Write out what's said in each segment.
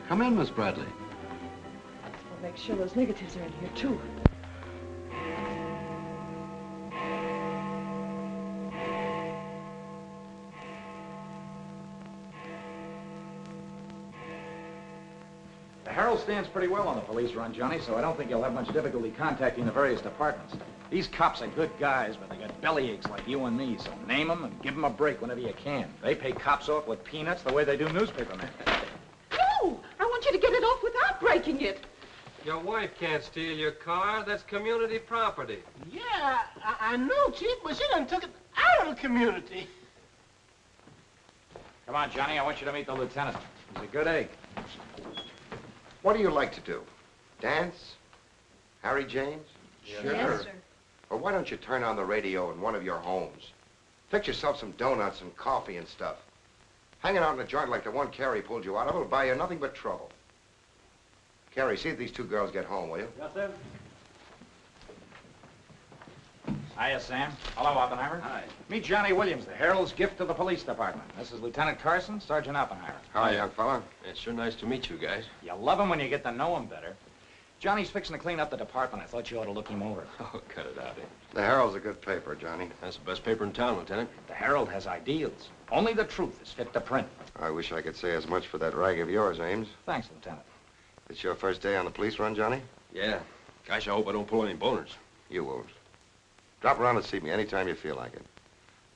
Come in, Miss Bradley. We'll make sure those negatives are in here, too. The Herald stands pretty well on the police run, Johnny, so I don't think you'll have much difficulty contacting the various departments. These cops are good guys, but they got bellyaches like you and me, so name them and give them a break whenever you can. They pay cops off with peanuts the way they do newspapermen. No! I want you to get it off without breaking it. Your wife can't steal your car. That's community property. Yeah, I know, Chief, but she done took it out of the community. Come on, Johnny, I want you to meet the lieutenant. He's a good egg. What do you like to do? Dance? Harry James? Sure. Yes, sir. Or why don't you turn on the radio in one of your homes? Fix yourself some donuts and coffee and stuff. Hanging out in a joint like the one Carrie pulled you out of will buy you nothing but trouble. Carrie, see if these two girls get home, will you? Yes, sir. Hiya, Sam. Hello, Oppenheimer. Hi. Meet Johnny Williams, the Herald's gift to the police department. This is Lieutenant Carson, Sergeant Oppenheimer. Hi, young fella. It's sure nice to meet you guys. You love him when you get to know him better. Johnny's fixing to clean up the department. I thought you ought to look him over. Oh, cut it out, eh? The Herald's a good paper, Johnny. That's the best paper in town, Lieutenant. The Herald has ideals. Only the truth is fit to print. I wish I could say as much for that rag of yours, Ames. Thanks, Lieutenant. It's your first day on the police run, Johnny? Yeah. Gosh, I hope I don't pull any boners. You won't. Drop around and see me anytime you feel like it.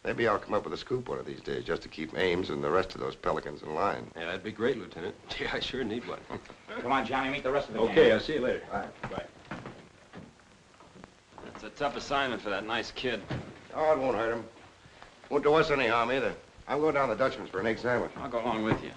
Maybe I'll come up with a scoop one of these days just to keep Ames and the rest of those pelicans in line. Yeah, that'd be great, Lieutenant. Yeah, I sure need one. Come on, Johnny, meet the rest of the gang. Okay, I'll see you later. All right. Bye. That's a tough assignment for that nice kid. Oh, it won't hurt him. Won't do us any harm either. I'm going down to the Dutchman's for an egg sandwich. I'll go along with you.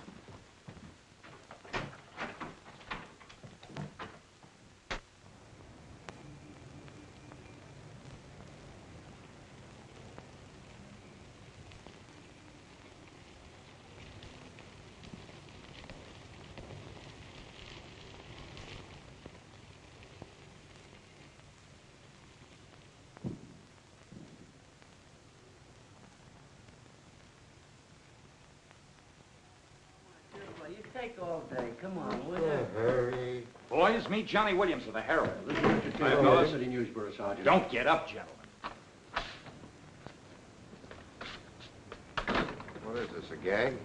You take all day. Come on, will you? Hurry. Boys, meet Johnny Williams of the Herald. Hi, fellas. Newsboro, Sergeant. Don't get up, gentlemen. What is this, a gag?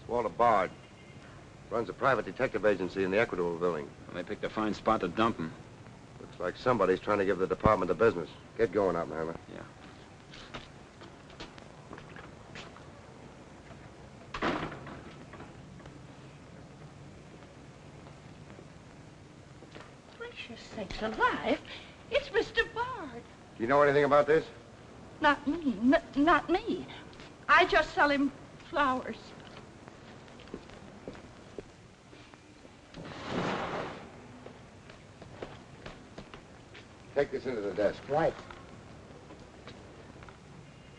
Walter Bard. Runs a private detective agency in the Equitable building. Well, they picked a fine spot to dump him. Looks like somebody's trying to give the department the business. Get going, Oppenheimer. Yeah. Gracious sakes alive. It's Mr. Bard. Do you know anything about this? Not me. Not me. I just sell him flowers. Take this into the desk. Right.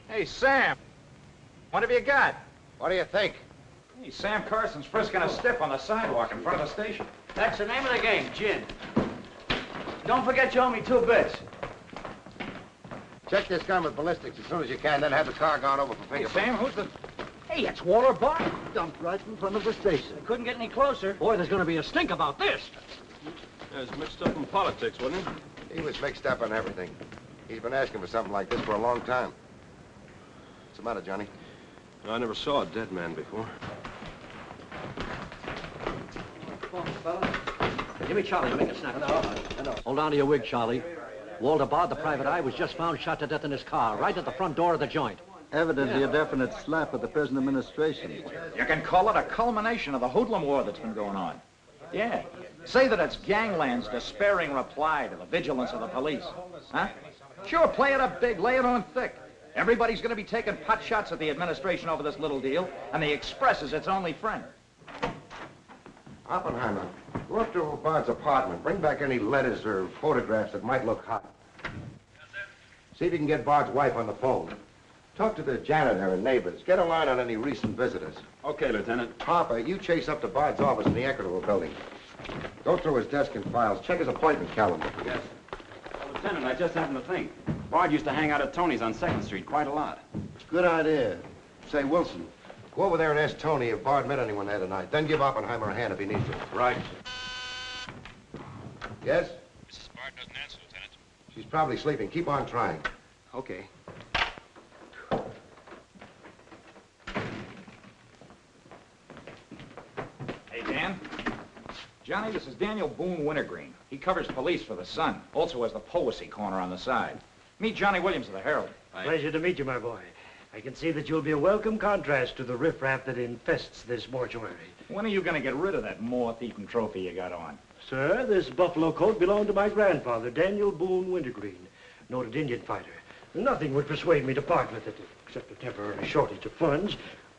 Hey, Sam. What have you got? What do you think? Hey, Sam Carson's frisking a stiff on the sidewalk in front of the station. That's the name of the game, gin. Don't forget you owe me 2 bits. Check this gun with ballistics as soon as you can, then have the car gone over for Hey, fingerprints. Sam, who's the... Hey, it's Walter Bard. Dumped right in front of the station. Couldn't get any closer. Boy, there's going to be a stink about this. There's mixed up in politics, wasn't he? He was mixed up on everything. He's been asking for something like this for a long time. What's the matter, Johnny? I never saw a dead man before. Come on, fella. Give me Charlie to make a snap. Hold on to your wig, Charlie. Walter Bard, the private eye, was just found shot to death in his car, right at the front door of the joint. Evidently a definite slap at the present administration. You can call it a culmination of the hoodlum war that's been going on. Yeah. Say that it's gangland's despairing reply to the vigilance of the police. Huh? Sure, play it up big, lay it on thick. Everybody's going to be taking pot shots at the administration over this little deal, and the Express is its only friend. Oppenheimer, go up to Bard's apartment. Bring back any letters or photographs that might look hot. See if you can get Bard's wife on the phone. Talk to the janitor and neighbors. Get a line on any recent visitors. Okay, Lieutenant. Harper, you chase up to Bard's office in the Equitable building. Go through his desk and files. Check his appointment calendar. Yes. Lieutenant, I just happened to think. Bard used to hang out at Tony's on 2nd Street quite a lot. Good idea. Say, Wilson, go over there and ask Tony if Bard met anyone there tonight. Then give Oppenheimer a hand if he needs to. Right. Yes? Mrs. Bard doesn't answer, Lieutenant. She's probably sleeping. Keep on trying. Okay. Hey, Dan. Johnny, this is Daniel Boone Wintergreen. He covers police for the Sun. Also has the Poesy Corner on the side. Meet Johnny Williams of the Herald. Pleasure to meet you, my boy. I can see that you'll be a welcome contrast to the riffraff that infests this mortuary. When are you going to get rid of that moth-eaten trophy you got on? Sir, this buffalo coat belonged to my grandfather, Daniel Boone Wintergreen, noted Indian fighter. Nothing would persuade me to part with it, except a temporary shortage of funds.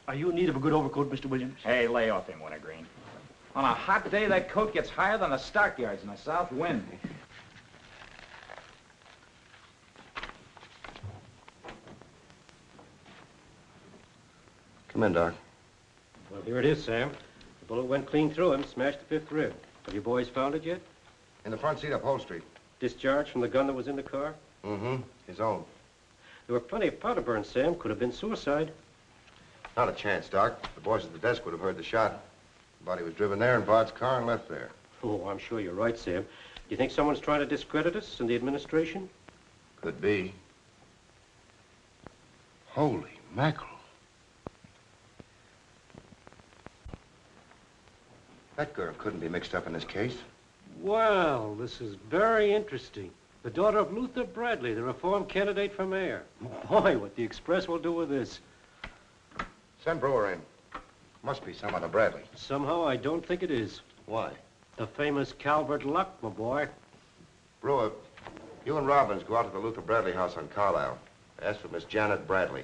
Are you in need of a good overcoat, Mr. Williams? Hey, lay off him, Wintergreen. On a hot day, that coat gets higher than the stockyards in a south wind. Come in, Doc. Well, here it is, Sam. The bullet went clean through him, smashed the 5th rib. Have you boys found it yet? In the front seat upholstery. Discharged from the gun that was in the car? Mm-hmm. His own. There were plenty of powder burns, Sam. Could have been suicide. Not a chance, Doc. The boys at the desk would have heard the shot. The body was driven there in Bard's car and left there. Oh, I'm sure you're right, Sam. Do you think someone's trying to discredit us in the administration? Could be. Holy mackerel. That girl couldn't be mixed up in this case. Well, this is very interesting. The daughter of Luther Bradley, the reform candidate for mayor. Boy, what the Express will do with this. Send Brewer in. Must be some other Bradley. Somehow, I don't think it is. Why? The famous Calvert Luck, my boy. Brewer, you and Robbins go out to the Luther Bradley house on Carlisle. Ask for Miss Janet Bradley.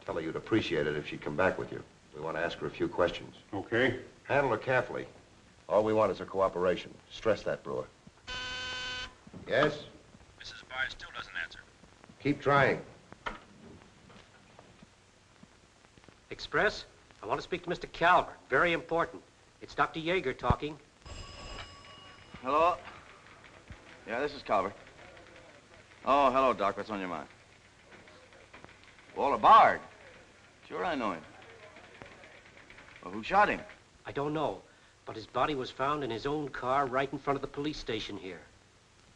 Tell her you'd appreciate it if she'd come back with you. We want to ask her a few questions. Okay. Handle her carefully. All we want is her cooperation. Stress that, Brewer. Yes? Mrs. Bard still doesn't answer. Keep trying. Express, I want to speak to Mr. Calvert. Very important. It's Dr. Yeager talking. Hello? Yeah, this is Calvert. Oh, hello, Doc. What's on your mind? Walter Bard. Sure, I know him. Well, who shot him? I don't know, but his body was found in his own car right in front of the police station here.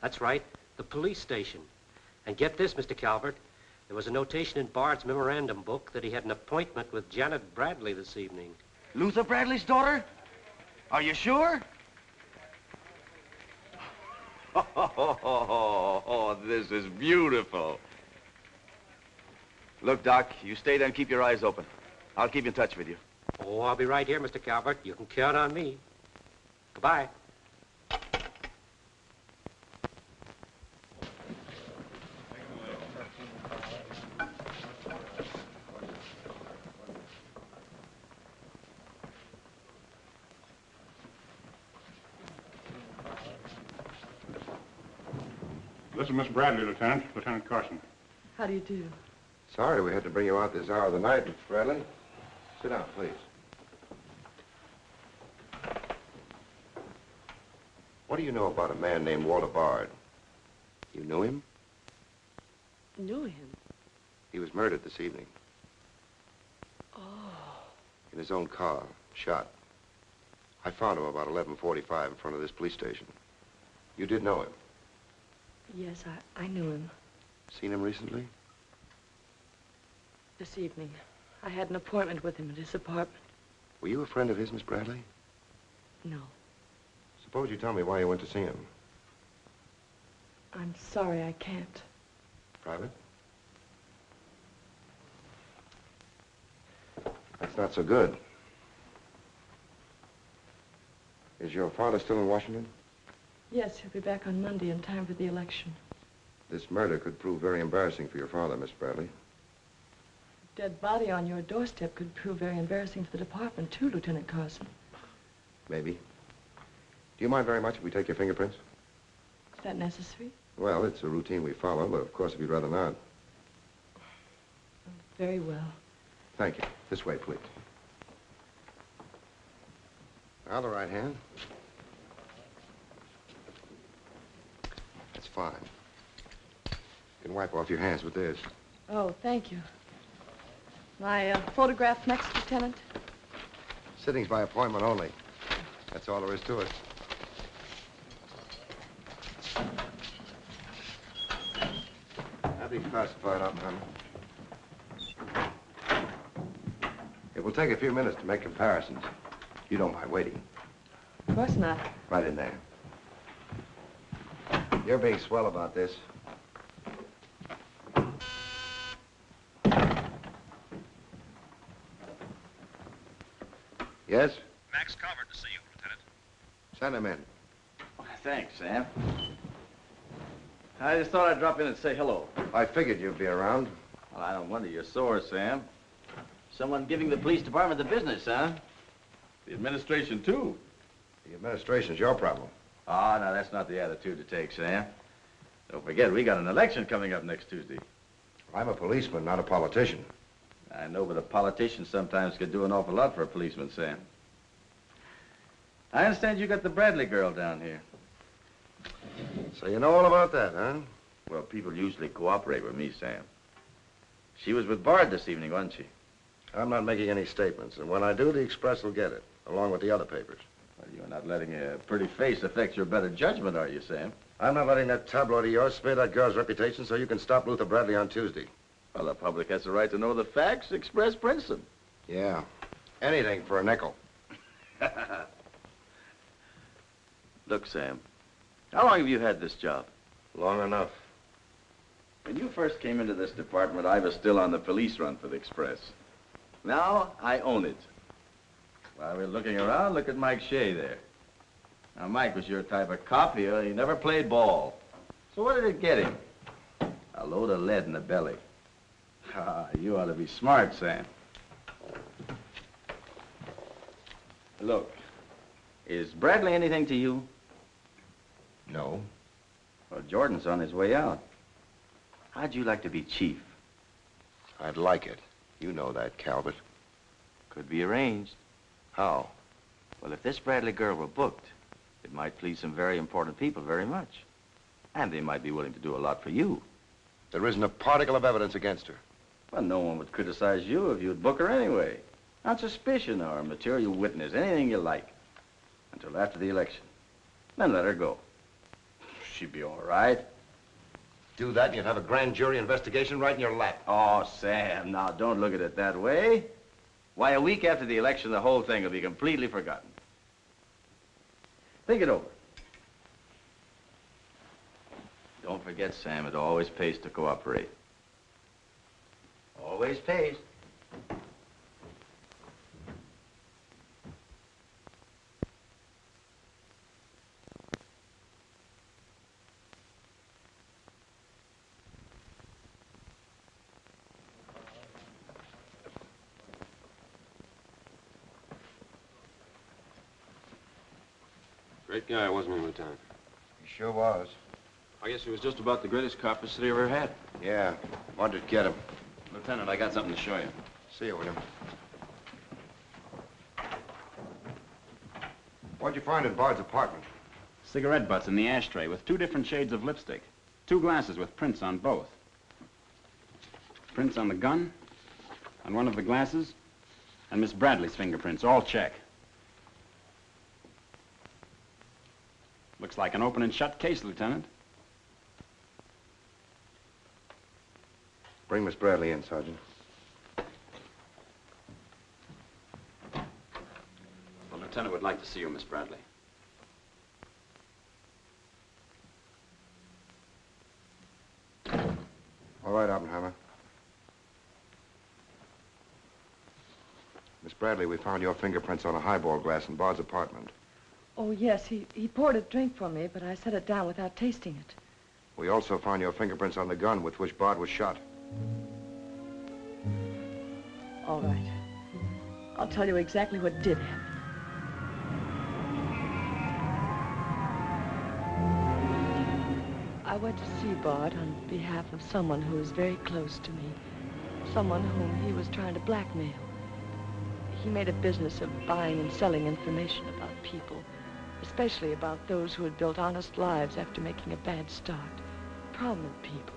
That's right, the police station. And get this, Mr. Calvert, there was a notation in Bard's memorandum book that he had an appointment with Janet Bradley this evening. Luther Bradley's daughter? Are you sure? Oh, this is beautiful. Look, Doc, you stay there and keep your eyes open. I'll keep in touch with you. Oh, I'll be right here, Mr. Calvert. You can count on me. Goodbye. This is Miss Bradley, Lieutenant. Lieutenant Carson. How do you do? Sorry we had to bring you out this hour of the night, Miss Bradley. Sit down, please. What do you know about a man named Walter Bard? You knew him? Knew him? He was murdered this evening. Oh. In his own car, shot. I found him about 11:45 in front of this police station. You did know him? Yes, I knew him. Seen him recently? This evening. I had an appointment with him at his apartment. Were you a friend of his, Miss Bradley? No. Suppose you tell me why you went to see him. I'm sorry I can't. Private? That's not so good. Is your father still in Washington? Yes, he'll be back on Monday in time for the election. This murder could prove very embarrassing for your father, Miss Bradley. Dead body on your doorstep could prove very embarrassing for the department, too, Lieutenant Carson. Maybe. Do you mind very much if we take your fingerprints? Is that necessary? Well, it's a routine we follow, but of course if you'd rather not. Very well. Thank you. This way, please. Now the right hand. That's fine. You can wipe off your hands with this. Oh, thank you. My photograph next, Lieutenant? Sittings by appointment only. That's all there is to it. Have you classified up, honey? It will take a few minutes to make comparisons. You don't mind waiting. Of course not. Right in there. You're being swell about this. Yes? Max Calvert to see you, Lieutenant. Send him in. Thanks, Sam. I just thought I'd drop in and say hello. I figured you'd be around. Well, I don't wonder you're sore, Sam. Someone giving the police department the business, huh? The administration, too. The administration's your problem. Oh, no, that's not the attitude to take, Sam. Don't forget, we got an election coming up next Tuesday. I'm a policeman, not a politician. I know, but a politician sometimes could do an awful lot for a policeman, Sam. I understand you got the Bradley girl down here. So you know all about that, huh? Well, people usually cooperate with me, Sam. She was with Bard this evening, wasn't she? I'm not making any statements, and when I do, the Express will get it, along with the other papers. Well, you're not letting a pretty face affect your better judgment, are you, Sam? I'm not letting that tabloid of yours smear that girl's reputation so you can stop Luther Bradley on Tuesday. Well, the public has the right to know the facts. Express prints them. Yeah. Anything for a nickel. Look, Sam, how long have you had this job? Long enough. When you first came into this department, I was still on the police run for the Express. Now, I own it. While we're looking around, look at Mike Shea there. Now, Mike was your type of cop. He never played ball. So what did it get him? A load of lead in the belly. Ah, you ought to be smart, Sam. Look, is Bradley anything to you? No. Well, Jordan's on his way out. How'd you like to be chief? I'd like it. You know that, Calvert. Could be arranged. How? Well, if this Bradley girl were booked, it might please some very important people very much. And they might be willing to do a lot for you. There isn't a particle of evidence against her. Well, no one would criticize you if you'd book her anyway. On suspicion or material witness, anything you like. Until after the election. Then let her go. She'd be all right. Do that and you'd have a grand jury investigation right in your lap. Oh, Sam, now don't look at it that way. Why, a week after the election, the whole thing will be completely forgotten. Think it over. Don't forget, Sam, it always pays to cooperate. Always pays. Great guy, wasn't he, Lieutenant? He sure was. I guess he was just about the greatest cop the city ever had. Yeah. Wanted to get him. Lieutenant, I got something to show you. See you, William. What'd you find in Bard's apartment? Cigarette butts in the ashtray with 2 different shades of lipstick. 2 glasses with prints on both. Prints on the gun, on one of the glasses, and Miss Bradley's fingerprints, all check. Looks like an open and shut case, Lieutenant. Bring Miss Bradley in, Sergeant. The lieutenant would like to see you, Miss Bradley. All right, Oppenheimer. Miss Bradley, we found your fingerprints on a highball glass in Bard's apartment. Oh, yes, he poured a drink for me, but I set it down without tasting it. We also found your fingerprints on the gun with which Bard was shot. All right. I'll tell you exactly what did happen. I went to see Bard on behalf of someone who is very close to me. someone whom he was trying to blackmail. He made a business of buying and selling information about people, especially about those who had built honest lives after making a bad start. Prominent people.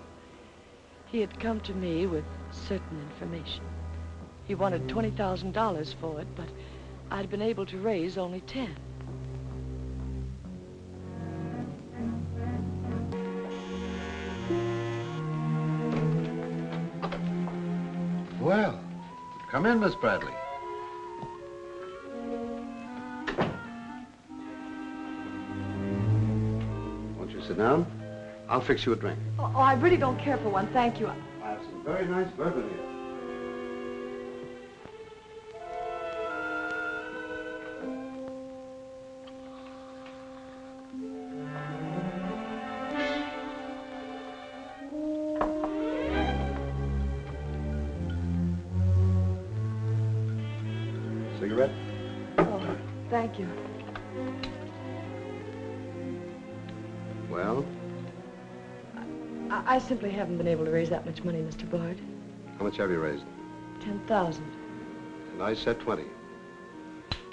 He had come to me with certain information. He wanted $20,000 for it, but I'd been able to raise only 10. Well, come in, Miss Bradley. Won't you sit down? I'll fix you a drink. Oh, I really don't care for one, thank you. I have some very nice bourbon here. Cigarette? Oh, thank you. Well, I simply haven't been able to raise that much money, Mr. Bard. how much have you raised? 10,000. And I said 20.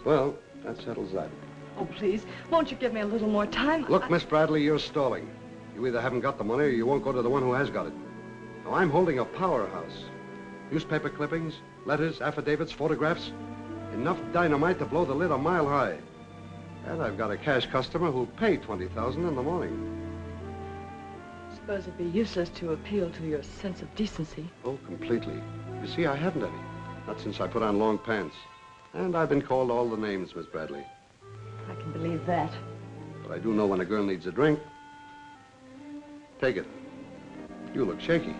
Well, that settles that. Oh, please, won't you give me a little more time? Look, Miss Bradley, you're stalling. You either haven't got the money or you won't go to the one who has got it. Now, I'm holding a powerhouse. Newspaper clippings, letters, affidavits, photographs. Enough dynamite to blow the lid a mile high. And I've got a cash customer who'll pay $20,000 in the morning. I suppose it'd be useless to appeal to your sense of decency. Oh, completely. You see, I haven't any. Not since I put on long pants. And I've been called all the names, Miss Bradley. I can believe that. But I do know when a girl needs a drink. Take it. You look shaky.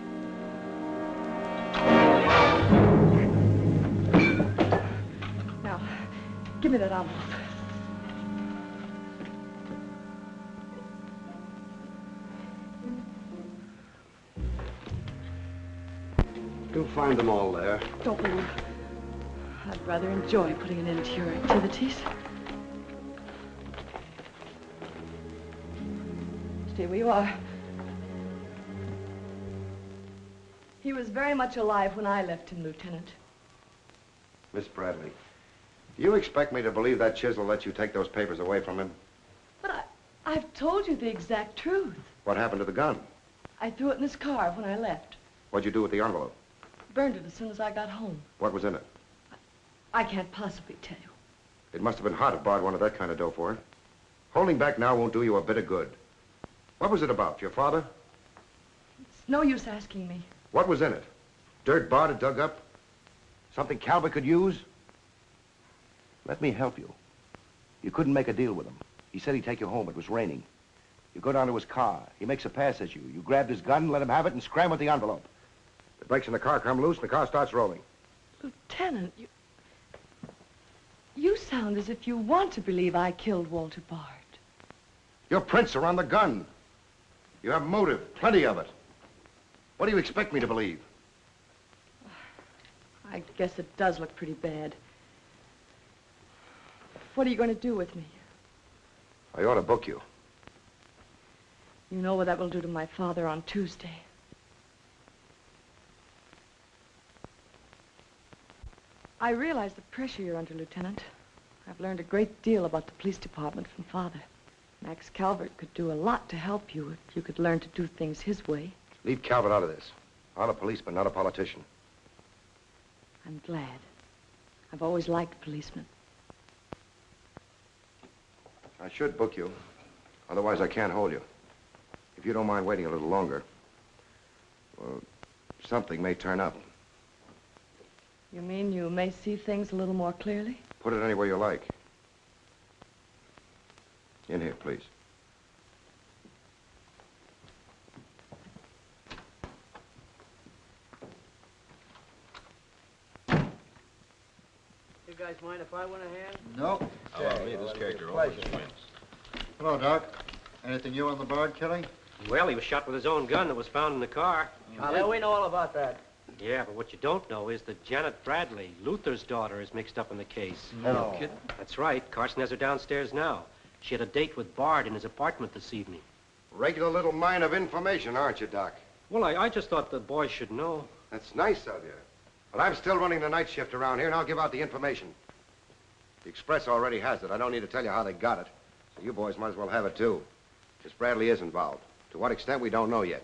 Now, give me that envelope. You'll find them all there. Don't move. I'd rather enjoy putting an end to your activities. Stay where you are. He was very much alive when I left him, Lieutenant. Miss Bradley, do you expect me to believe that chisel let you take those papers away from him? But I've told you the exact truth. What happened to the gun? I threw it in his car when I left. What'd you do with the envelope? Burned it as soon as I got home. What was in it? I can't possibly tell you. It must have been hard to Bard wanted that kind of dough for it. Holding back now won't do you a bit of good. What was it about? Your father? It's no use asking me. What was in it? Dirt Bard had dug up? Something Calvert could use? Let me help you. You couldn't make a deal with him. He said he'd take you home. It was raining. You go down to his car. He makes a pass at you. You grabbed his gun, let him have it, and scram with the envelope. The brakes in the car come loose and the car starts rolling. Lieutenant, you sound as if you want to believe I killed Walter Bard. Your prints are on the gun. You have motive, plenty of it. What do you expect me to believe? I guess it does look pretty bad. What are you going to do with me? I ought to book you. You know what that will do to my father on Tuesday. I realize the pressure you're under, Lieutenant. I've learned a great deal about the police department from Father. Max Calvert could do a lot to help you if you could learn to do things his way. Leave Calvert out of this. I'm a policeman, not a politician. I'm glad. I've always liked policemen. I should book you. Otherwise, I can't hold you. If you don't mind waiting a little longer, well, something may turn up. You mean you may see things a little more clearly? Put it anywhere you like. In here, please. You guys mind if I went ahead? No. Oh, me, this character always wins. Hello, Doc. Anything new on the Bard killing? Well, he was shot with his own gun that was found in the car. Yeah, we know all about that. Yeah, but what you don't know is that Janet Bradley, Luther's daughter, is mixed up in the case. No. Kidding? That's right. Carson has her downstairs now. She had a date with Bard in his apartment this evening. Regular little mine of information, aren't you, Doc? Well, I just thought the boys should know. That's nice of you. But I'm still running the night shift around here, and I'll give out the information. The Express already has it. I don't need to tell you how they got it. So you boys might as well have it, too. Miss Bradley is involved. To what extent, we don't know yet.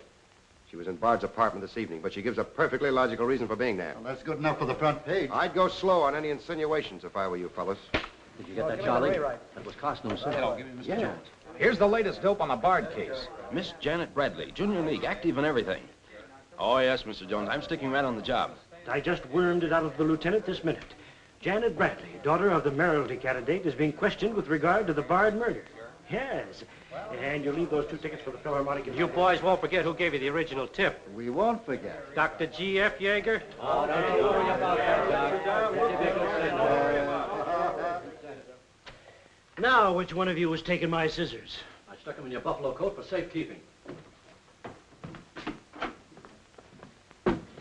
She was in Bard's apartment this evening, but she gives a perfectly logical reason for being there. Well, that's good enough for the front page. I'd go slow on any insinuations if I were you fellas. Did you get that, Charlie? That was Carson himself. Hello, give me Mr. Jones. Here's the latest dope on the Bard case. Miss Janet Bradley, Junior League, active and everything. Oh, yes, Mr. Jones. I'm sticking right on the job. I just wormed it out of the lieutenant this minute. Janet Bradley, daughter of the mayoralty candidate, is being questioned with regard to the Bard murder. Yes. And you'll leave those 2 tickets for the Philharmonic. You boys won't forget who gave you the original tip. We won't forget. Dr. G.F. Yeager? Oh, don't you worry about Now, which one of you was taking my scissors? I stuck them in your buffalo coat for safekeeping.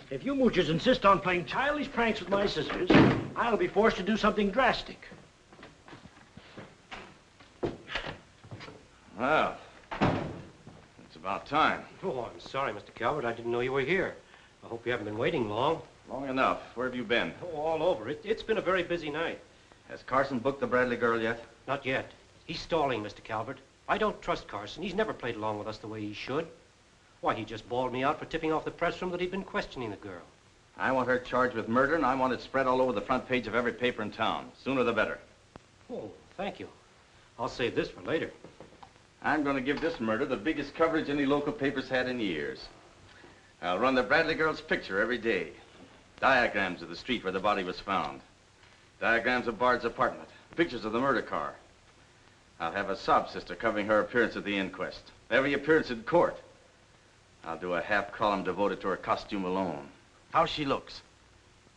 If you moochers insist on playing childish pranks with my scissors, I'll be forced to do something drastic. Well, it's about time. Oh, I'm sorry, Mr. Calvert. I didn't know you were here. I hope you haven't been waiting long. Long enough. Where have you been? Oh, all over. It's been a very busy night. Has Carson booked the Bradley girl yet? Not yet. He's stalling, Mr. Calvert. I don't trust Carson. He's never played along with us the way he should. Why, he just bawled me out for tipping off the press room that he'd been questioning the girl. I want her charged with murder, and I want it spread all over the front page of every paper in town. Sooner the better. Oh, thank you. I'll save this for later. I'm going to give this murder the biggest coverage any local paper's had in years. I'll run the Bradley girl's picture every day. Diagrams of the street where the body was found. Diagrams of Bard's apartment. Pictures of the murder car. I'll have a sob sister covering her appearance at the inquest. Every appearance in court. I'll do a half column devoted to her costume alone. How she looks.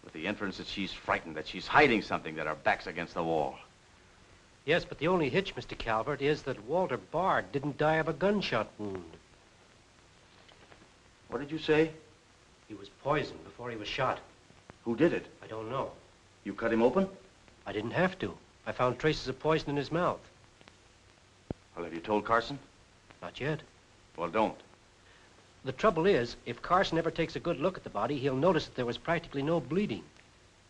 With the inference that she's frightened, that she's hiding something, that her back's against the wall. Yes, but the only hitch, Mr. Calvert, is that Walter Bard didn't die of a gunshot wound. What did you say? He was poisoned before he was shot. Who did it? I don't know. You cut him open? I didn't have to. I found traces of poison in his mouth. Well, have you told Carson? Not yet. Well, don't. The trouble is, if Carson ever takes a good look at the body, he'll notice that there was practically no bleeding.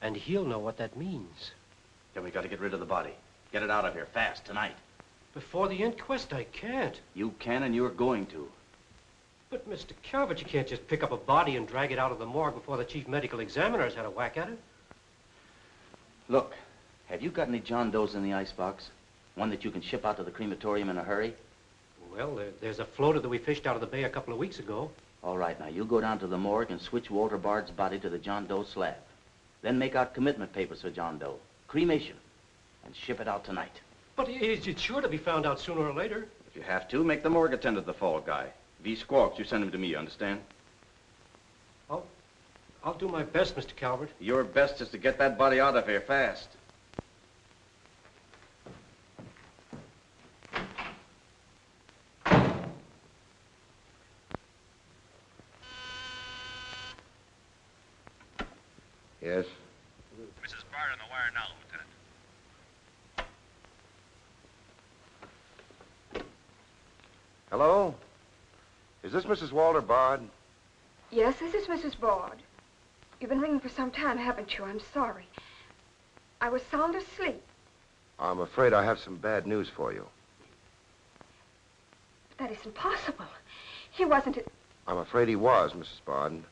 And he'll know what that means. Then we got to get rid of the body. Get it out of here fast, tonight. Before the inquest, I can't. You can, and you're going to. But, Mr. Calvert, you can't just pick up a body and drag it out of the morgue before the chief medical examiner's had a whack at it. Look, have you got any John Does in the icebox? One that you can ship out to the crematorium in a hurry? Well, there's a floater that we fished out of the bay a couple of weeks ago. All right, now you go down to the morgue and switch Walter Bard's body to the John Doe slab. Then make out commitment papers for John Doe. Cremation. And ship it out tonight. But it's sure to be found out sooner or later. If you have to, make the morgue attend to the fall guy. If he squawks, you send him to me, you understand? I'll do my best, Mr. Calvert. Your best is to get that body out of here fast. Yes? Mrs. Bard on the wire now, Lieutenant. Hello? Is this Mrs. Walter Bard? Yes, this is Mrs. Bard. You've been ringing for some time, haven't you? I'm sorry. I was sound asleep. I'm afraid I have some bad news for you. But that isn't possible. He wasn't... I'm afraid he was, Mrs. Bard.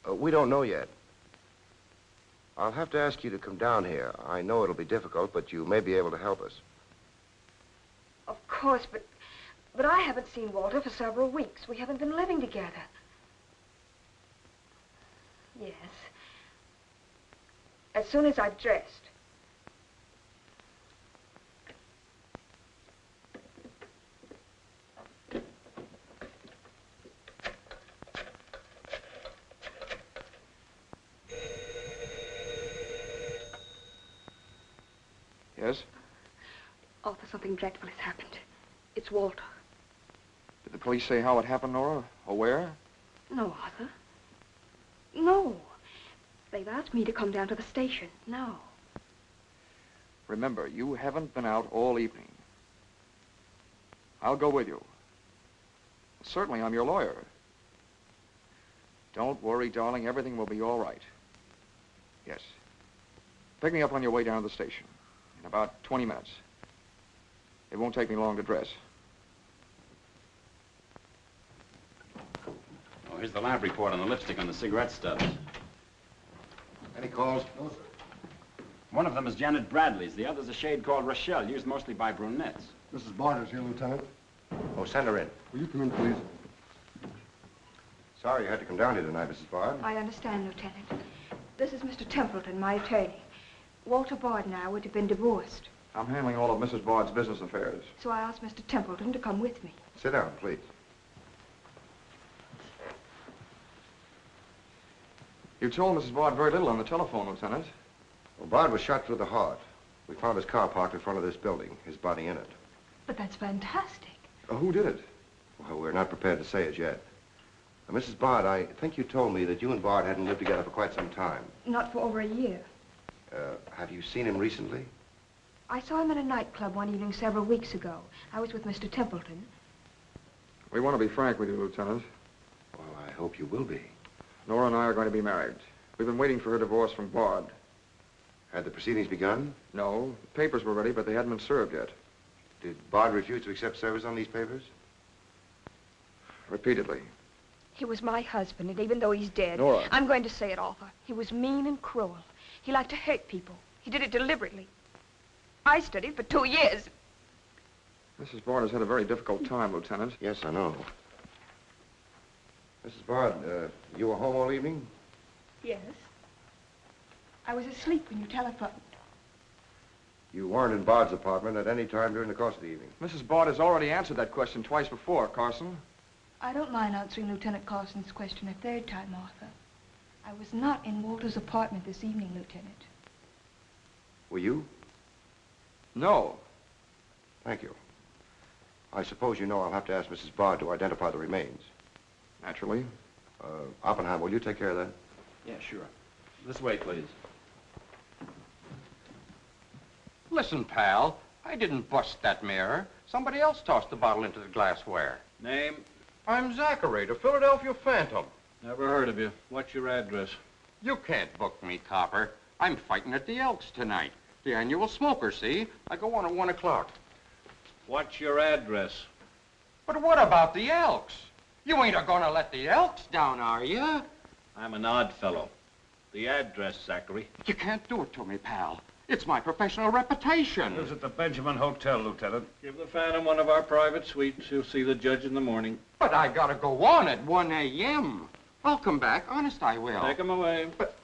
We don't know yet. I'll have to ask you to come down here. I know it'll be difficult, but you may be able to help us. Of course, but I haven't seen Walter for several weeks. We haven't been living together. Yes. As soon as I've dressed. Yes? Arthur, something dreadful has happened. It's Walter. Did the police say how it happened, Nora? Or where? No, Arthur. No. They've asked me to come down to the station. No. Remember, you haven't been out all evening. I'll go with you. Certainly, I'm your lawyer. Don't worry, darling. Everything will be all right. Yes. Pick me up on your way down to the station in about 20 minutes. It won't take me long to dress. Oh, here's the lab report on the lipstick on the cigarette stubs. Any calls? No, sir. One of them is Janet Bradley's. The other's a shade called Rochelle, used mostly by brunettes. Mrs. Barter's here, Lieutenant. Oh, send her in. Will you come in, please? Sorry you had to come down here tonight, Mrs. Bard. I understand, Lieutenant. This is Mr. Templeton, my attorney. Walter Bard and I would have been divorced, I'm handling all of Mrs. Bard's business affairs. so I asked Mr. Templeton to come with me. Sit down, please. You told Mrs. Bard very little on the telephone, Lieutenant. Well, Bard was shot through the heart. We found his car parked in front of this building, his body in it. But that's fantastic. Who did it? Well, we're not prepared to say it yet. Mrs. Bard, I think you told me that you and Bard hadn't lived together for quite some time. Not for over a year. Have you seen him recently? I saw him at a nightclub one evening several weeks ago. I was with Mr. Templeton. We want to be frank with you, Lieutenant. Well, I hope you will be. Nora and I are going to be married. We've been waiting for her divorce from Bard. Had the proceedings begun? No. The papers were ready, but they hadn't been served yet. Did Bard refuse to accept service on these papers? Repeatedly. He was my husband, and even though he's dead... Nora. I'm going to say it, Arthur. He was mean and cruel. He liked to hurt people. He did it deliberately. I studied for 2 years. Mrs. Bard has had a very difficult time, Lieutenant. Yes, I know. Mrs. Bard, you were home all evening? Yes. I was asleep when you telephoned. You weren't in Bard's apartment at any time during the course of the evening? Mrs. Bard has already answered that question twice before, Carson. I don't mind answering Lieutenant Carson's question a third time, Arthur. I was not in Walter's apartment this evening, Lieutenant. Were you? No. Thank you. I suppose you know I'll have to ask Mrs. Bard to identify the remains. Naturally. Oppenheim, will you take care of that? Yeah, sure. This way, please. Listen, pal, I didn't bust that mirror. Somebody else tossed the bottle into the glassware. Name? I'm Zachary, the Philadelphia Phantom. Never heard of you. What's your address? You can't book me, Copper. I'm fighting at the Elks tonight. The annual smoker, see? I go on at 1 o'clock. What's your address? But what about the Elks? You ain't a-gonna let the Elks down, are you? I'm an odd fellow. The address, Zachary. You can't do it to me, pal. It's my professional reputation. Lives at the Benjamin Hotel, Lieutenant. Give the Phantom one of our private suites. He'll see the judge in the morning. But I gotta go on at 1 a.m. I'll come back. Honest, I will. Take him away. But...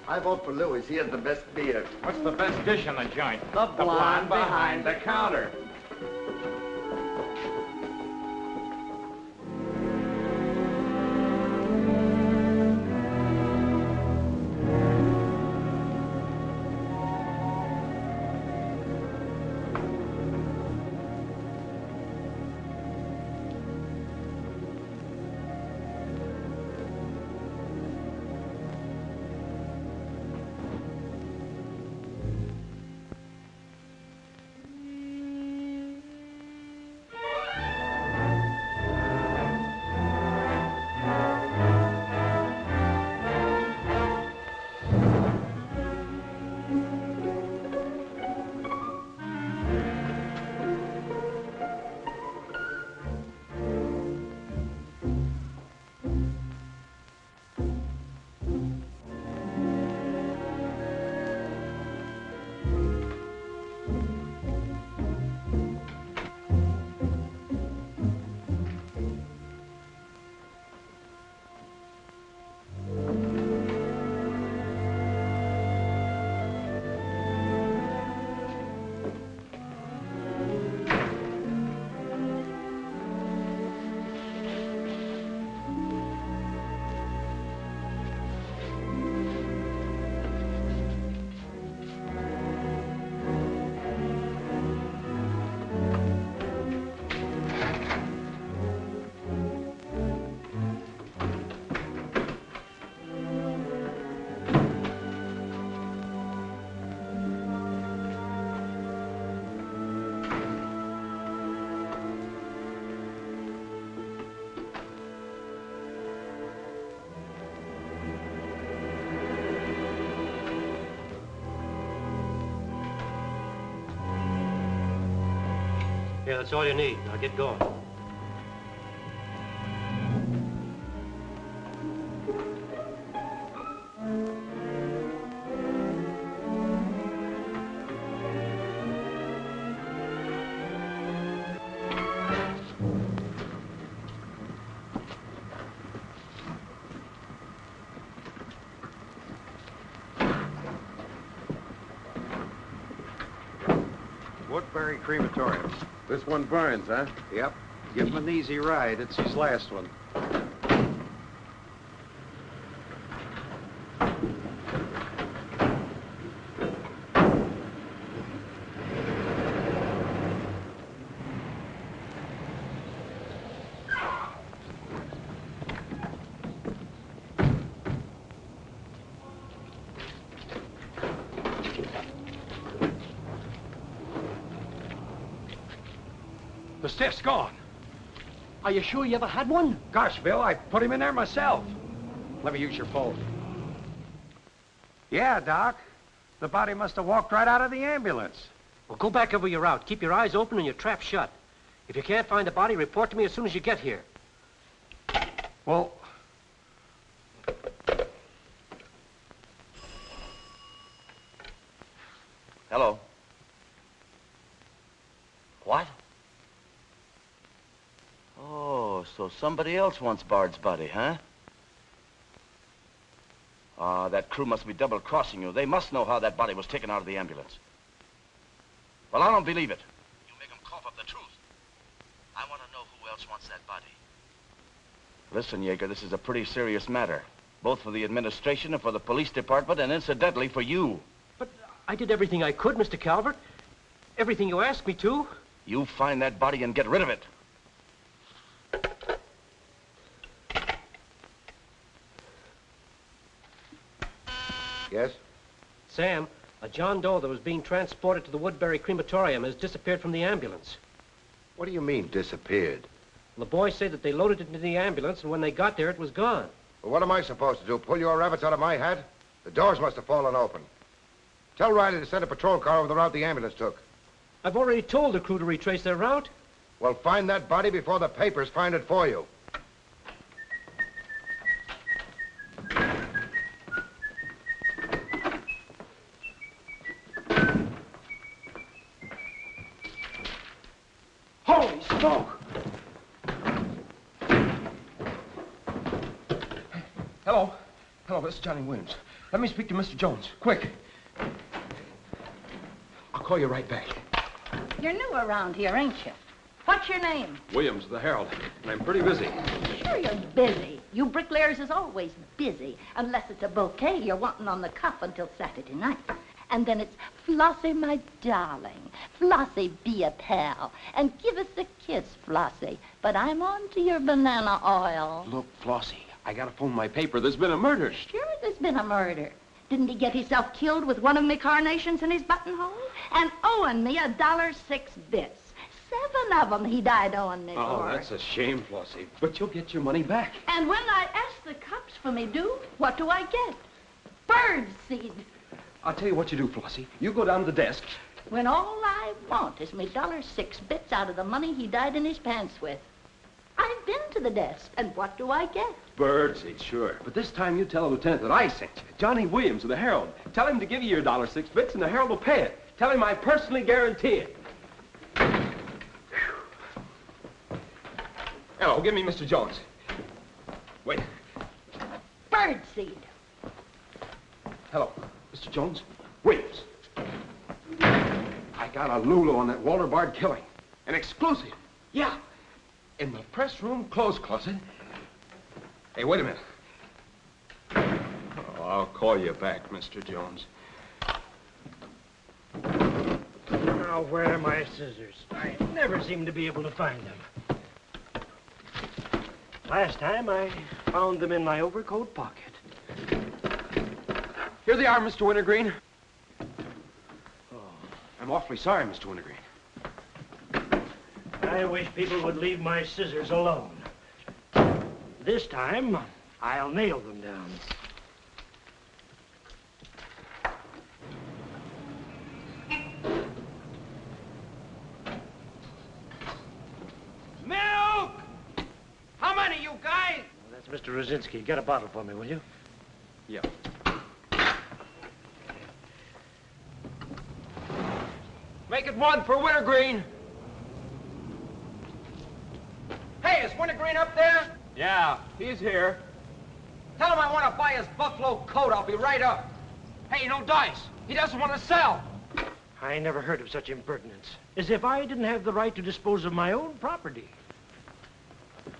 I vote for Louis. He has the best beer. What's the best dish in the joint? The blonde behind the counter. Yeah, that's all you need. Now get going. Woodbury Crematorium. This one burns, huh? Yep. Give him an easy ride. It's his last one. The stiff's gone. Are you sure you ever had one? Gosh, Bill, I put him in there myself. Let me use your phone. Yeah, Doc. The body must have walked right out of the ambulance. Well, go back over your route. Keep your eyes open and your trap shut. If you can't find the body, report to me as soon as you get here. Well... Hello. What? Oh, so somebody else wants Bard's body, huh? Ah, that crew must be double-crossing you. They must know how that body was taken out of the ambulance. Well, I don't believe it. You make them cough up the truth. I want to know who else wants that body. Listen, Yeager, this is a pretty serious matter. Both for the administration and for the police department, and incidentally for you. But I did everything I could, Mr. Calvert. Everything you asked me to. You find that body and get rid of it. Yes? Sam, a John Doe that was being transported to the Woodbury Crematorium has disappeared from the ambulance. What do you mean, disappeared? The boys say that they loaded it into the ambulance, and when they got there, it was gone. Well, what am I supposed to do, pull your rabbits out of my hat? The doors must have fallen open. Tell Riley to send a patrol car over the route the ambulance took. I've already told the crew to retrace their route. Well, find that body before the papers find it for you. Holy smoke! Hello. Hello, this is Johnny Williams. Let me speak to Mr. Jones. Quick. I'll call you right back. You're new around here, ain't you? What's your name? Williams of the Herald. And I'm pretty busy. Sure you're busy. You bricklayers is always busy, unless it's a bouquet you're wanting on the cuff until Saturday night. And then it's, Flossie, my darling. Flossie, be a pal. And give us a kiss, Flossie. But I'm on to your banana oil. Look, Flossie, I gotta phone my paper. There's been a murder. Sure there's been a murder. Didn't he get himself killed with one of me carnations in his buttonhole? And owing me $1.06 bits. 7 of them he died owing me Oh, for. that's a shame, Flossie. But you'll get your money back. And when I ask the cops for me due, what do I get? Bird seed. I'll tell you what you do, Flossie. You go down to the desk. When all I want is me $1.06 bits out of the money he died in his pants with. I've been to the desk, and what do I get? Birdseed, sure. But this time you tell the lieutenant that I sent you. Johnny Williams of the Herald. Tell him to give you your $1.06 bits, and the Herald will pay it. Tell him I personally guarantee it. Hello, give me Mr. Jones. Wait. Birdseed. Hello, Mr. Jones. Williams. I got a Lulu on that Walter Bard killing. An exclusive. Yeah. In the press room clothes closet. Hey, wait a minute. Oh, I'll call you back, Mr. Jones. Now, where are my scissors? I never seem to be able to find them. Last time, I found them in my overcoat pocket. Here they are, Mr. Wintergreen. Oh, I'm awfully sorry, Mr. Wintergreen. I wish people would leave my scissors alone. This time, I'll nail them down. Mr. Rosinski, get a bottle for me, will you? Yeah. Make it one for Wintergreen. Hey, is Wintergreen up there? Yeah, he's here. Tell him I want to buy his buffalo coat. I'll be right up. Hey, no dice. He doesn't want to sell. I never heard of such impertinence. As if I didn't have the right to dispose of my own property.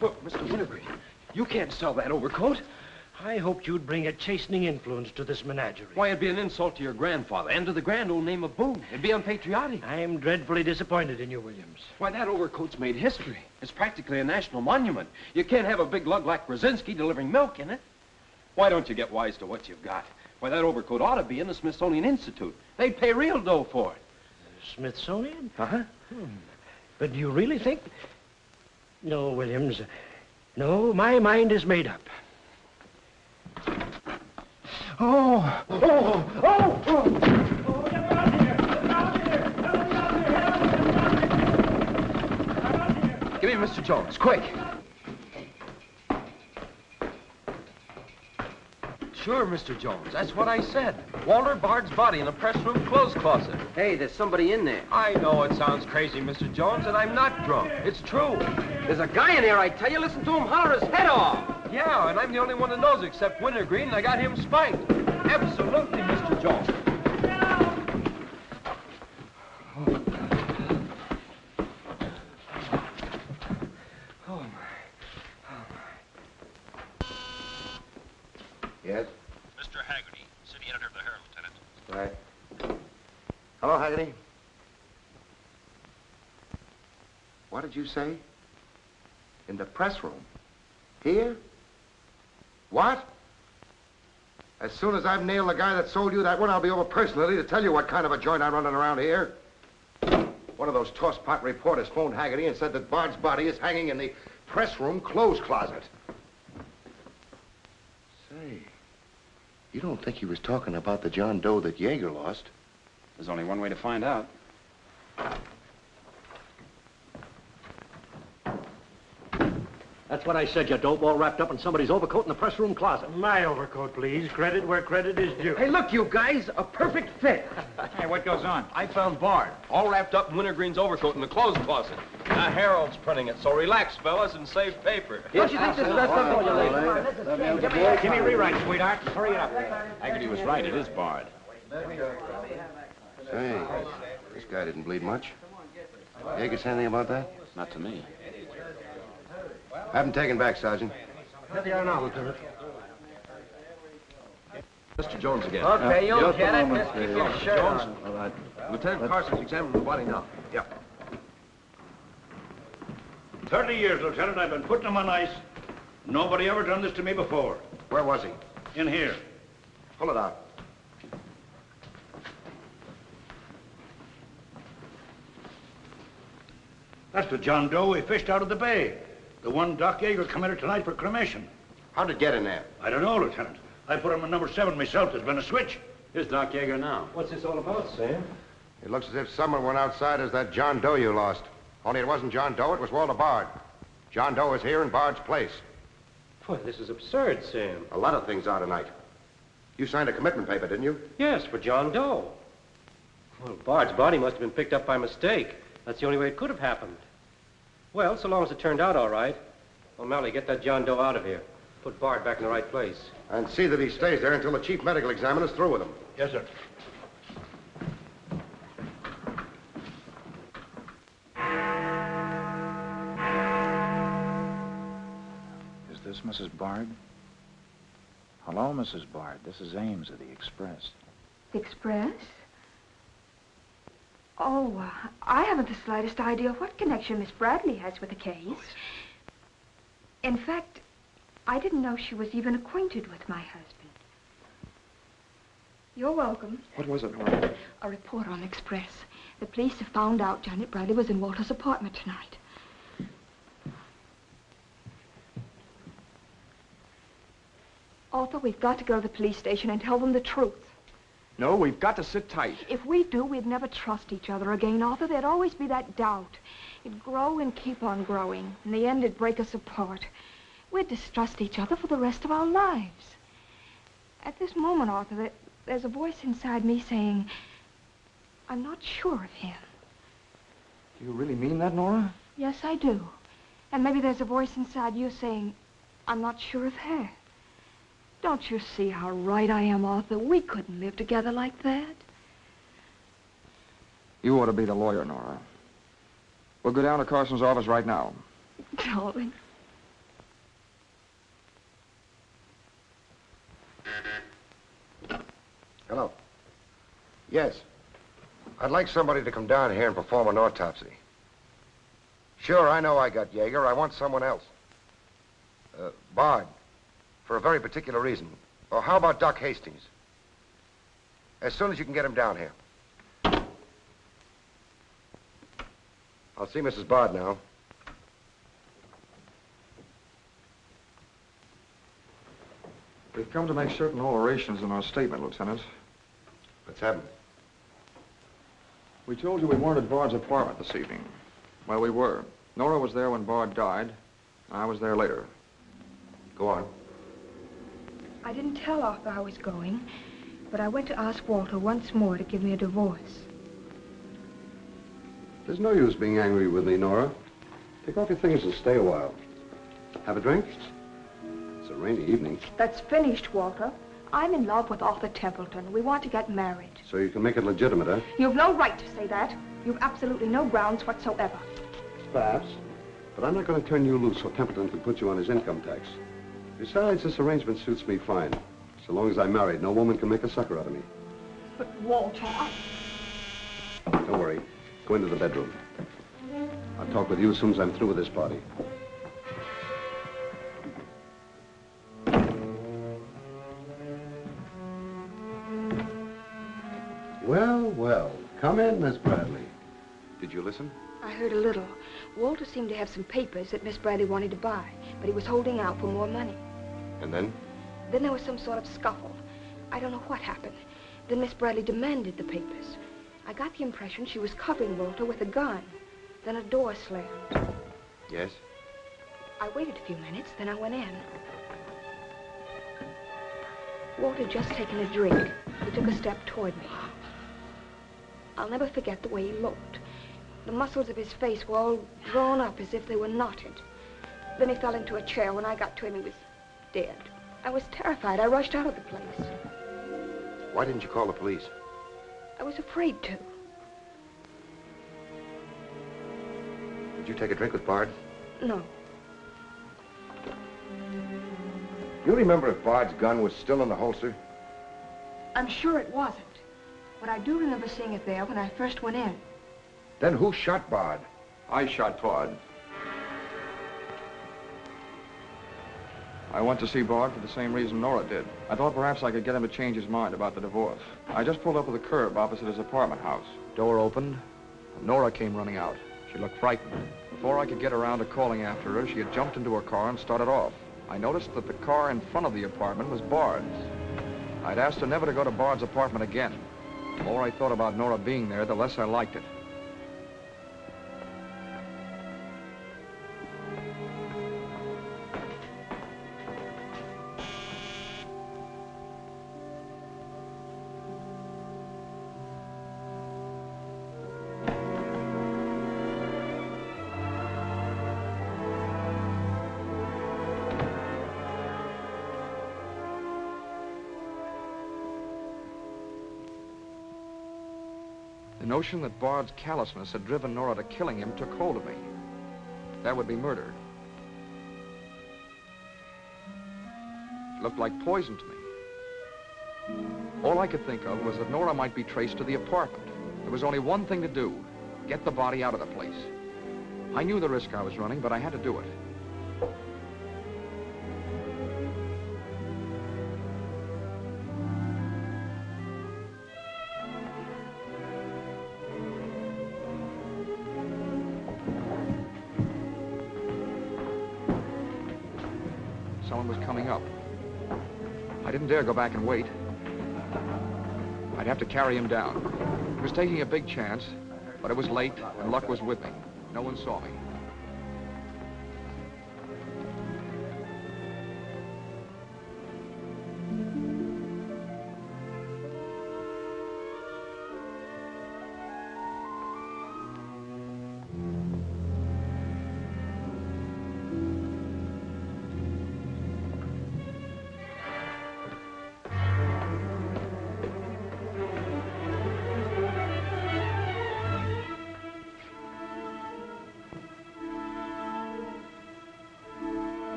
Look, Mr. Wintergreen, you can't sell that overcoat. I hoped you'd bring a chastening influence to this menagerie. Why, it'd be an insult to your grandfather and to the grand old name of Boone. It'd be unpatriotic. I'm dreadfully disappointed in you, Williams. Why, that overcoat's made history. It's practically a national monument. You can't have a big lug like Brzezinski delivering milk in it. Why don't you get wise to what you've got? Why, that overcoat ought to be in the Smithsonian Institute. They'd pay real dough for it. Smithsonian? Uh-huh. But do you really think... No, Williams. No, my mind is made up. Oh! Oh! Oh! Oh! Give me Mr. Jones, quick. Sure, Mr. Jones. That's what I said. Walter Bard's body in a press room clothes closet. Hey, there's somebody in there. I know it sounds crazy, Mr. Jones, and I'm not drunk. It's true. There's a guy in there, I tell you. Listen to him holler his head off. Yeah, and I'm the only one that knows except Wintergreen, and I got him spiked. Absolutely, Mr. Jones. Yes? Mr. Haggerty, city editor of the Herald, Lieutenant. Right. Hello, Haggerty. What did you say? In the press room? Here? What? As soon as I've nailed the guy that sold you that one, I'll be over personally to tell you what kind of a joint I'm running around here. One of those tosspot reporters phoned Haggerty and said that Bard's body is hanging in the press room clothes closet. Say, you don't think he was talking about the John Doe that Yeager lost? There's only one way to find out. That's what I said, you dope, all wrapped up in somebody's overcoat in the press room closet. My overcoat, please. Credit where credit is due. Hey, look, you guys, a perfect fit. Hey, what goes on? I found Bard, all wrapped up in Wintergreen's overcoat in the clothes closet. The Herald's printing it, so relax, fellas, and save paper. Don't you think this is best up for you, ladies? Give me a rewrite, sweetheart. Hurry it up. Haggerty was right. It is Bard. Say, this guy didn't bleed much. Yeager say anything about that? Not to me. Have him taken back, Sergeant. Here they are now, Lieutenant. Mr. Jones again. Okay, you'll get it. Just keep your shirt Jones. on. All right. Lieutenant Carson's examining the body now. Yeah. 30 years, Lieutenant. I've been putting them on ice. Nobody ever done this to me before. Where was he? In here. Pull it out. That's the John Doe we fished out of the bay. The one Doc Yeager committed tonight for cremation. How'd it get in there? I don't know, Lieutenant. I put him in number 7 myself. There's been a switch. Here's Doc Yeager now. What's this all about, Sam? It looks as if someone went outside as that John Doe you lost. Only it wasn't John Doe, it was Walter Bard. John Doe is here in Bard's place. Boy, this is absurd, Sam. A lot of things are tonight. You signed a commitment paper, didn't you? Yes, for John Doe. Well, Bard's body must have been picked up by mistake. That's the only way it could have happened. Well, so long as it turned out all right. O'Malley, get that John Doe out of here. Put Bard back in the right place. And see that he stays there until the chief medical examiner's through with him. Yes, sir. Is this Mrs. Bard? Hello, Mrs. Bard. This is Ames of the Express. The Express? Oh, I haven't the slightest idea what connection Miss Bradley has with the case. In fact, I didn't know she was even acquainted with my husband. You're welcome. What was it, Laura? A report on the Express. The police have found out Janet Bradley was in Walter's apartment tonight. Arthur, we've got to go to the police station and tell them the truth. No, we've got to sit tight. If we do, we'd never trust each other again, Arthur. There'd always be that doubt. It'd grow and keep on growing. In the end, it'd break us apart. We'd distrust each other for the rest of our lives. At this moment, Arthur, there's a voice inside me saying, I'm not sure of him. Do you really mean that, Nora? Yes, I do. And maybe there's a voice inside you saying, I'm not sure of her. Don't you see how right I am, Arthur? We couldn't live together like that. You ought to be the lawyer, Nora. We'll go down to Carson's office right now. Darling. Hello. Yes. I'd like somebody to come down here and perform an autopsy. Sure, I know I got Yeager. I want someone else. Bard. For a very particular reason. Or how about Doc Hastings? As soon as you can get him down here. I'll see Mrs. Bard now. We've come to make certain alterations in our statement, Lieutenant. What's happened? We told you we weren't at Bard's apartment this evening. Well, we were. Nora was there when Bard died. I was there later. Go on. I didn't tell Arthur I was going, but I went to ask Walter once more to give me a divorce. There's no use being angry with me, Nora. Take off your things and stay a while. Have a drink? It's a rainy evening. That's finished, Walter. I'm in love with Arthur Templeton. We want to get married. So you can make it legitimate, huh? You've no right to say that. You've absolutely no grounds whatsoever. Perhaps. But I'm not going to turn you loose so Templeton can put you on his income tax. Besides, this arrangement suits me fine. So long as I'm married, no woman can make a sucker out of me. But, Walter, Don't worry. Go into the bedroom. I'll talk with you as soon as I'm through with this party. Well, well. Come in, Miss Bradley. Did you listen? I heard a little. Walter seemed to have some papers that Miss Bradley wanted to buy, but he was holding out for more money. And then? Then there was some sort of scuffle. I don't know what happened. Then Miss Bradley demanded the papers. I got the impression she was covering Walter with a gun. Then a door slammed. Yes? I waited a few minutes, then I went in. Walter had just taken a drink. He took a step toward me. I'll never forget the way he looked. The muscles of his face were all drawn up as if they were knotted. Then he fell into a chair. When I got to him, he was dead. I was terrified. I rushed out of the place. Why didn't you call the police? I was afraid to. Did you take a drink with Bard? No. You remember if Bard's gun was still in the holster? I'm sure it wasn't. But I do remember seeing it there when I first went in. Then who shot Bard? I shot Bard. I went to see Bard for the same reason Nora did. I thought perhaps I could get him to change his mind about the divorce. I just pulled up at the curb opposite his apartment house. Door opened. Nora came running out. She looked frightened. Before I could get around to calling after her, she had jumped into her car and started off. I noticed that the car in front of the apartment was Bard's. I'd asked her never to go to Bard's apartment again. The more I thought about Nora being there, the less I liked it. The notion that Bard's callousness had driven Nora to killing him took hold of me. That would be murder. It looked like poison to me. All I could think of was that Nora might be traced to the apartment. There was only one thing to do: get the body out of the place. I knew the risk I was running, but I had to do it. Someone was coming up. I didn't dare go back and wait. I'd have to carry him down. He was taking a big chance, but it was late and luck was with me. No one saw me.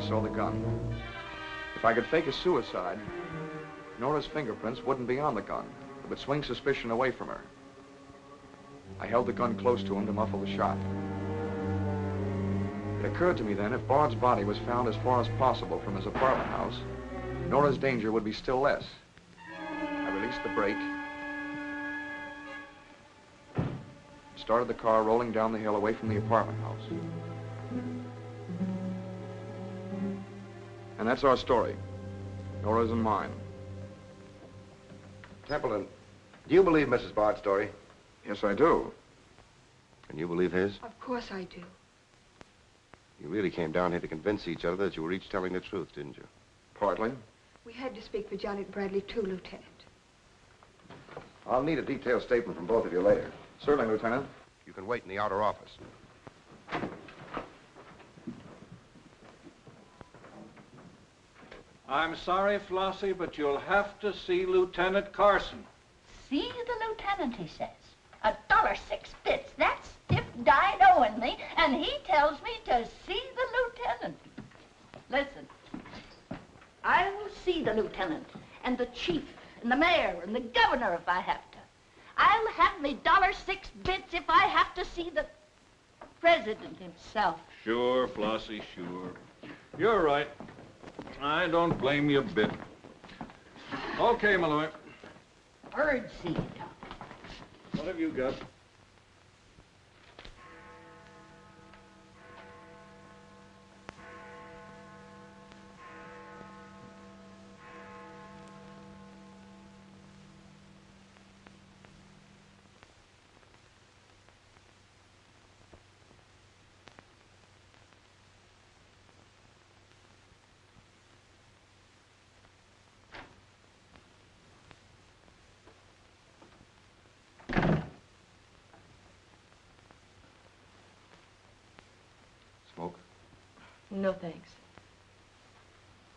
I saw the gun. If I could fake a suicide, Nora's fingerprints wouldn't be on the gun. It would swing suspicion away from her. I held the gun close to him to muffle the shot. It occurred to me then, if Bard's body was found as far as possible from his apartment house, Nora's danger would be still less. I released the brake, started the car rolling down the hill away from the apartment house. And that's our story. Nora's and mine. Templeton, do you believe Mrs. Bard's story? Yes, I do. And you believe his? Of course I do. You really came down here to convince each other that you were each telling the truth, didn't you? Partly. We had to speak for Janet Bradley, too, Lieutenant. I'll need a detailed statement from both of you later. Certainly, Lieutenant. You can wait in the outer office. I'm sorry, Flossie, but you'll have to see Lieutenant Carson. See the lieutenant, he says. $1.06. That's stiff died owing me, and he tells me to see the lieutenant. Listen, I'll see the lieutenant, and the chief, and the mayor, and the governor if I have to. I'll have me $1.06 if I have to see the president himself. Sure, Flossie, sure. You're right. I don't blame you a bit. Okay, Malloy. Birdseed. What have you got? Smoke? No, thanks.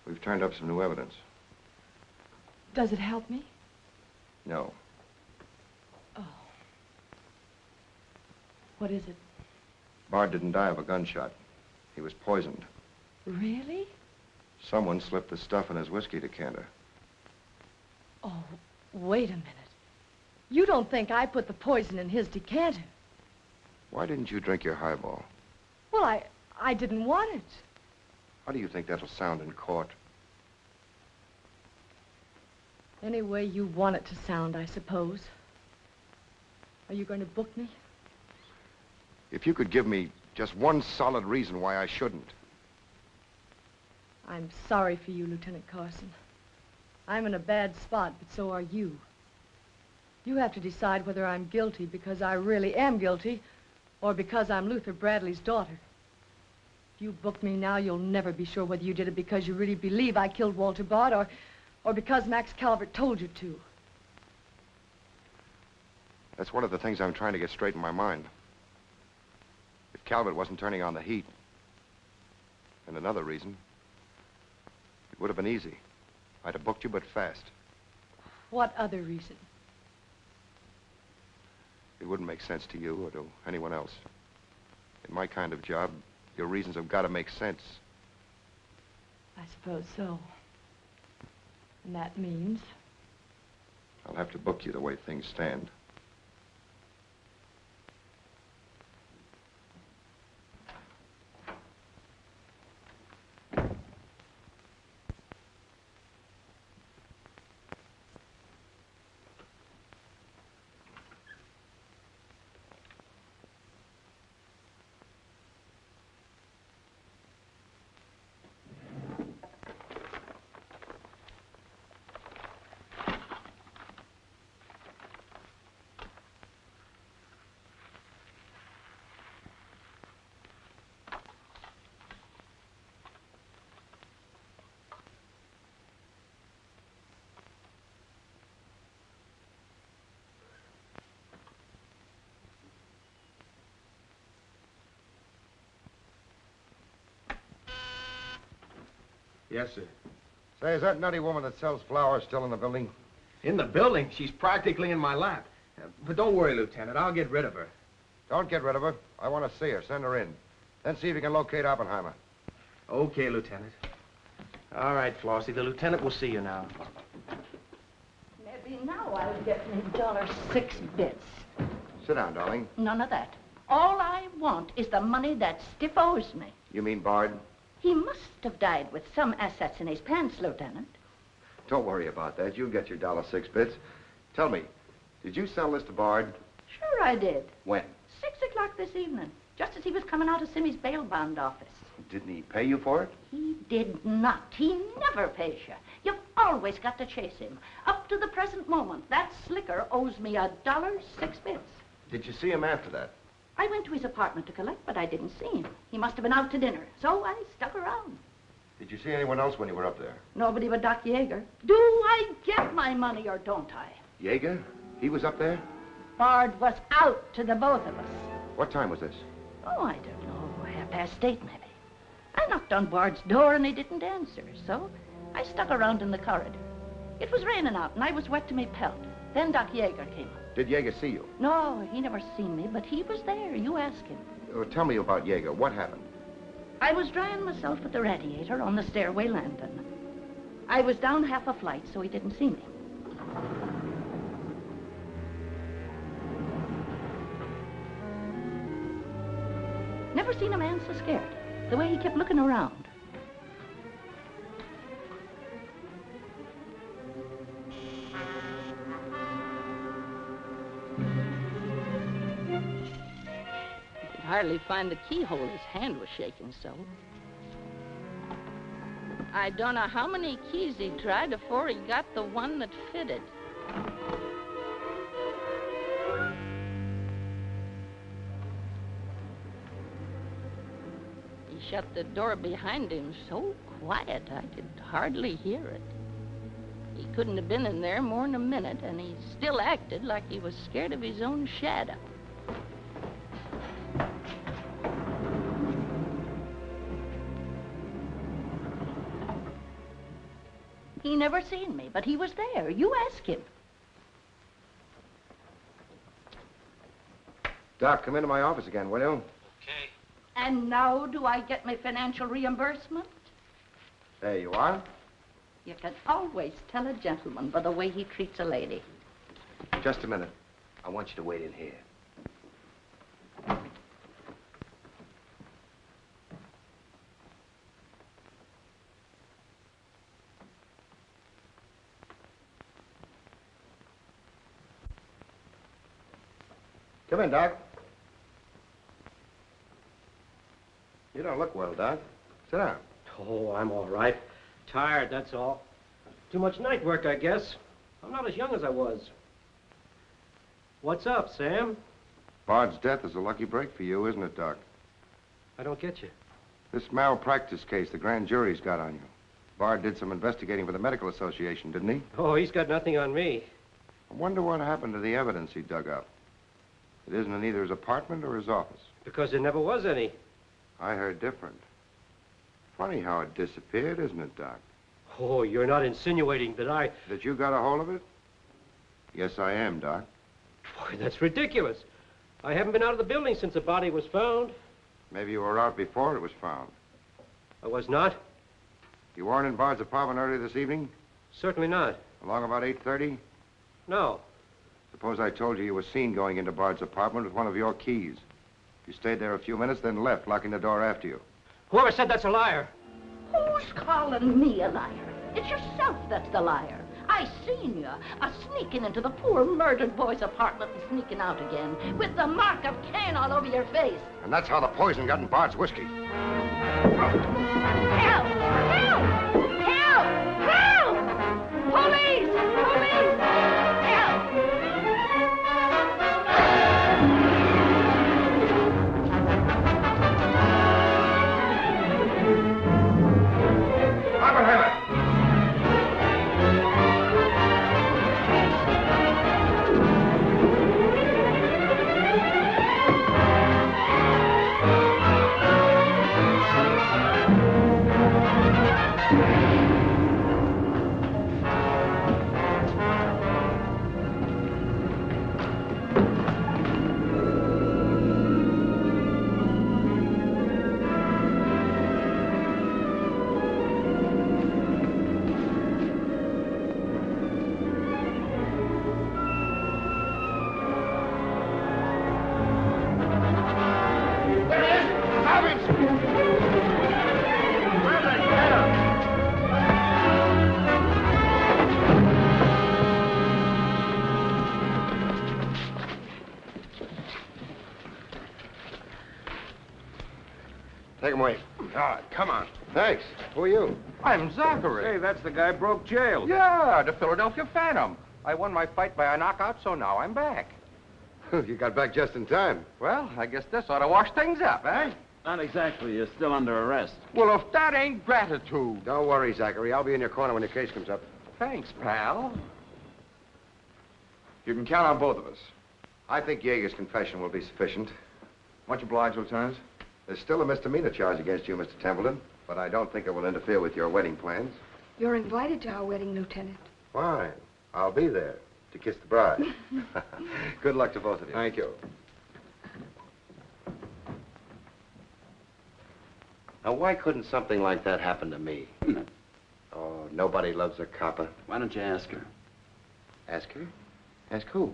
We've turned up some new evidence. Does it help me? No. Oh. What is it? Bard didn't die of a gunshot. He was poisoned. Really? Someone slipped the stuff in his whiskey decanter. Oh, wait a minute. You don't think I put the poison in his decanter? Why didn't you drink your highball? Well, I didn't want it. How do you think that'll sound in court? Any way you want it to sound, I suppose. Are you going to book me? If you could give me just one solid reason why I shouldn't. I'm sorry for you, Lieutenant Carson. I'm in a bad spot, but so are you. You have to decide whether I'm guilty because I really am guilty or because I'm Luther Bradley's daughter. If you book me now, you'll never be sure whether you did it because you really believe I killed Walter Bard or because Max Calvert told you to. That's one of the things I'm trying to get straight in my mind. If Calvert wasn't turning on the heat, and another reason, it would have been easy. I'd have booked you, but fast. What other reason? It wouldn't make sense to you or to anyone else. In my kind of job, your reasons have got to make sense. I suppose so. And that means? I'll have to book you the way things stand. Yes, sir. Say, is that nutty woman that sells flowers still in the building? In the building? She's practically in my lap. But don't worry, Lieutenant. I'll get rid of her. Don't get rid of her. I want to see her. Send her in. Then see if you can locate Oppenheimer. Okay, Lieutenant. All right, Flossie, the lieutenant will see you now. Maybe now I'll get me $6. Sit down, darling. None of that. All I want is the money that Stiff owes me. You mean Bard? He must have died with some assets in his pants, Lieutenant. Don't worry about that. You'll get your $6. Tell me, did you sell this to Bard? Sure I did. When? 6 o'clock this evening, just as he was coming out of Simmy's bail bond office. Didn't he pay you for it? He did not. He never pays you. You've always got to chase him. Up to the present moment, that slicker owes me $6. Did you see him after that? I went to his apartment to collect, but I didn't see him. He must have been out to dinner, so I stuck around. Did you see anyone else when you were up there? Nobody but Doc Yeager. Do I get my money or don't I? Yeager? He was up there? Bard was out to the both of us. What time was this? Oh, I don't know, 8:30 maybe. I knocked on Bard's door and he didn't answer, so I stuck around in the corridor. It was raining out and I was wet to my pelt. Then Doc Yeager came up. Did Yeager see you? No, he never seen me, but he was there. You ask him. Tell me about Yeager. What happened? I was drying myself at the radiator on the stairway landing. I was down half a flight, so he didn't see me. Never seen a man so scared. The way he kept looking around. Hardly find the keyhole. His hand was shaking so. I don't know how many keys he tried before he got the one that fitted. He shut the door behind him so quiet I could hardly hear it. He couldn't have been in there more than a minute, and he still acted like he was scared of his own shadow. He never seen me, but he was there. You ask him. Doc, come into my office again, will you? Okay. And now do I get my financial reimbursement? There you are. You can always tell a gentleman by the way he treats a lady. Just a minute. I want you to wait in here. Come in, Doc. You don't look well, Doc. Sit down. Oh, I'm all right. Tired, that's all. Too much night work, I guess. I'm not as young as I was. What's up, Sam? Bard's death is a lucky break for you, isn't it, Doc? I don't get you. This malpractice case the grand jury's got on you. Bard did some investigating for the Medical Association, didn't he? Oh, he's got nothing on me. I wonder what happened to the evidence he dug up. It isn't in either his apartment or his office. Because there never was any. I heard different. Funny how it disappeared, isn't it, Doc? Oh, you're not insinuating that I... That you got a hold of it? Yes, I am, Doc. Boy, that's ridiculous. I haven't been out of the building since the body was found. Maybe you were out before it was found. I was not. You weren't in Bard's apartment earlier this evening? Certainly not. Along about 8:30? No. Suppose I told you you were seen going into Bard's apartment with one of your keys. You stayed there a few minutes, then left, locking the door after you. Whoever said that's a liar? Who's calling me a liar? It's yourself that's the liar. I seen you sneaking into the poor murdered boy's apartment and sneaking out again with the mark of Cain all over your face. And that's how the poison got in Bard's whiskey. Help! Help! Help! Help! Police! Police! Help! God, come on. Thanks. Who are you? I'm Zachary. Hey, that's the guy broke jail. Yeah, the Philadelphia Phantom. I won my fight by a knockout, so now I'm back. You got back just in time. Well, I guess this ought to wash things up, eh? Not exactly. You're still under arrest. Well, if that ain't gratitude. Don't worry, Zachary. I'll be in your corner when your case comes up. Thanks, pal. You can count on both of us. I think Yeager's confession will be sufficient. Much obliged, Lieutenant. There's still a misdemeanor charge against you, Mr. Templeton, but I don't think it will interfere with your wedding plans. You're invited to our wedding, Lieutenant. Fine. I'll be there to kiss the bride. Good luck to both of you. Thank you. Now, why couldn't something like that happen to me? Oh, nobody loves a copper. Why don't you ask her? Ask her? Ask who?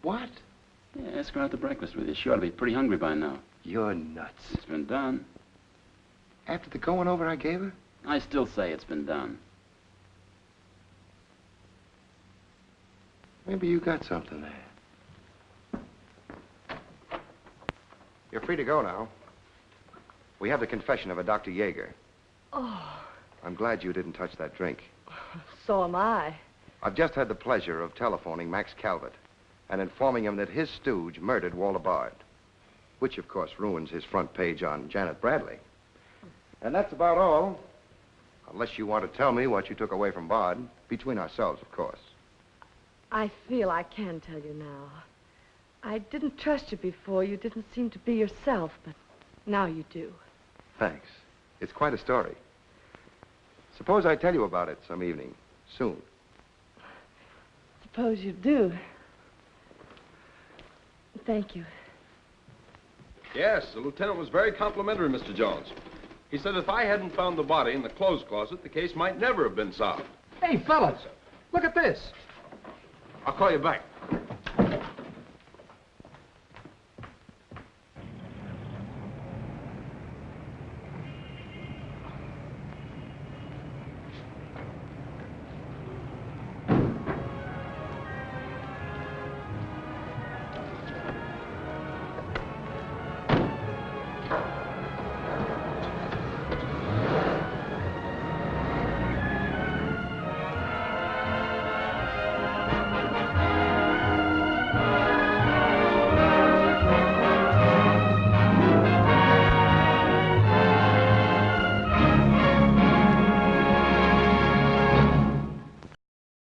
What? Yeah, ask her out to breakfast with you. She ought to be pretty hungry by now. You're nuts. It's been done. After the going over I gave her? I still say it's been done. Maybe you got something there. You're free to go now. We have the confession of a Dr. Yeager. Oh, I'm glad you didn't touch that drink. so am I. I've just had the pleasure of telephoning Max Calvert and informing him that his stooge murdered Walter Bard, which, of course, ruins his front page on Janet Bradley. And that's about all, unless you want to tell me what you took away from Bard, between ourselves, of course. I feel I can tell you now. I didn't trust you before. You didn't seem to be yourself, but now you do. Thanks. It's quite a story. Suppose I tell you about it some evening, soon. Suppose you do. Thank you. Yes, the lieutenant was very complimentary, Mr. Jones. He said if I hadn't found the body in the clothes closet, the case might never have been solved. Hey, fellas, look at this. I'll call you back.